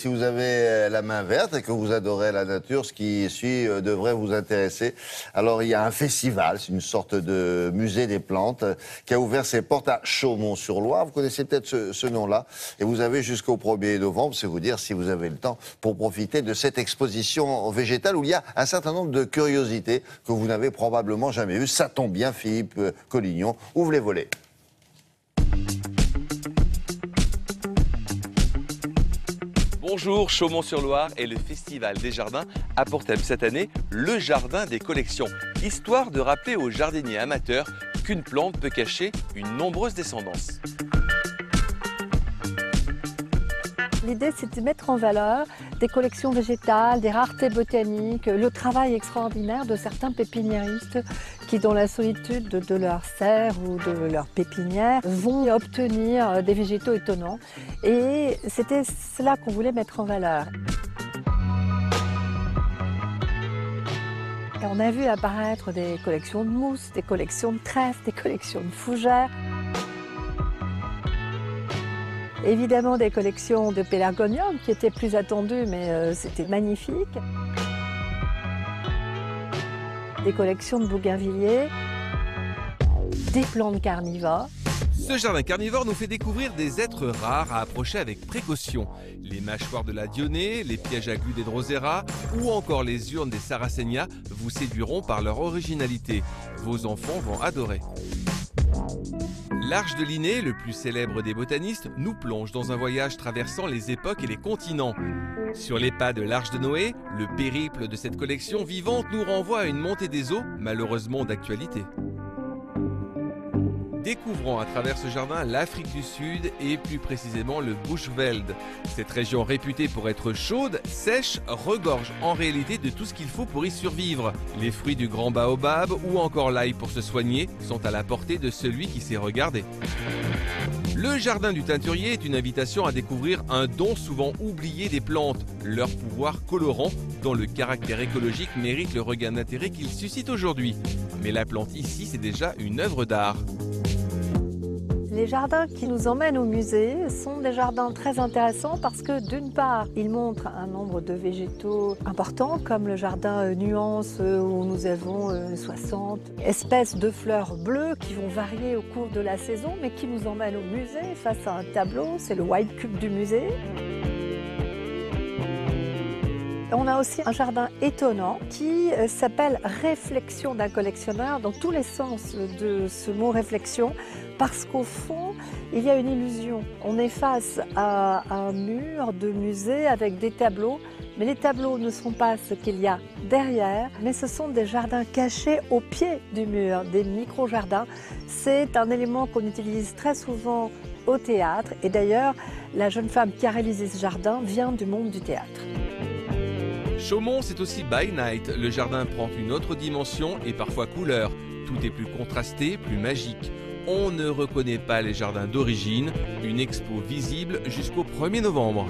si vous avez la main verte et que vous adorez la nature, ce qui suit devrait vous intéresser. Alors, il y a un festival, c'est une sorte de musée des plantes qui a ouvert ses portes à Chaumont-sur-Loire. Vous connaissez peut-être ce nom-là. Et vous avez jusqu'au 1er novembre, c'est vous dire si vous avez le temps, pour profiter de cette exposition végétale où il y a un certain nombre de curiosités que vous n'avez probablement jamais vues. Ça tombe bien, Philippe Collignon, ouvre les volets. Bonjour, Chaumont-sur-Loire et le Festival des Jardins a pour thème cette année le jardin des collections, histoire de rappeler aux jardiniers amateurs qu'une plante peut cacher une nombreuse descendance. L'idée, c'est de mettre en valeur des collections végétales, des raretés botaniques, le travail extraordinaire de certains pépiniéristes qui, dans la solitude de leur serre ou de leur pépinière, vont obtenir des végétaux étonnants. Et c'était cela qu'on voulait mettre en valeur. Et on a vu apparaître des collections de mousses, des collections de trèfles, des collections de fougères. Évidemment des collections de pélargonium qui étaient plus attendues, mais c'était magnifique. Des collections de bougainvilliers, des plantes carnivores. Ce jardin carnivore nous fait découvrir des êtres rares à approcher avec précaution. Les mâchoires de la dionée, les pièges à glu des drosera ou encore les urnes des sarracenia vous séduiront par leur originalité. Vos enfants vont adorer. L'Arche de Linné, le plus célèbre des botanistes, nous plonge dans un voyage traversant les époques et les continents. Sur les pas de l'Arche de Noé, le périple de cette collection vivante nous renvoie à une montée des eaux, malheureusement d'actualité. Découvrons à travers ce jardin l'Afrique du Sud et plus précisément le Bushveld. Cette région réputée pour être chaude, sèche, regorge en réalité de tout ce qu'il faut pour y survivre. Les fruits du grand baobab ou encore l'ail pour se soigner sont à la portée de celui qui sait regarder. Le jardin du teinturier est une invitation à découvrir un don souvent oublié des plantes, leur pouvoir colorant, dont le caractère écologique mérite le regain d'intérêt qu'il suscite aujourd'hui. Mais la plante ici, c'est déjà une œuvre d'art. Les jardins qui nous emmènent au musée sont des jardins très intéressants parce que d'une part, ils montrent un nombre de végétaux importants comme le jardin Nuance où nous avons 60 espèces de fleurs bleues qui vont varier au cours de la saison mais qui nous emmènent au musée face à un tableau, c'est le White Cube du musée. On a aussi un jardin étonnant qui s'appelle Réflexion d'un collectionneur dans tous les sens de ce mot réflexion parce qu'au fond, il y a une illusion. On est face à un mur de musée avec des tableaux, mais les tableaux ne sont pas ce qu'il y a derrière, mais ce sont des jardins cachés au pied du mur, des micro-jardins. C'est un élément qu'on utilise très souvent au théâtre et d'ailleurs, la jeune femme qui a réalisé ce jardin vient du monde du théâtre. Chaumont, c'est aussi by night. Le jardin prend une autre dimension et parfois couleur. Tout est plus contrasté, plus magique. On ne reconnaît pas les jardins d'origine. Une expo visible jusqu'au 1er novembre.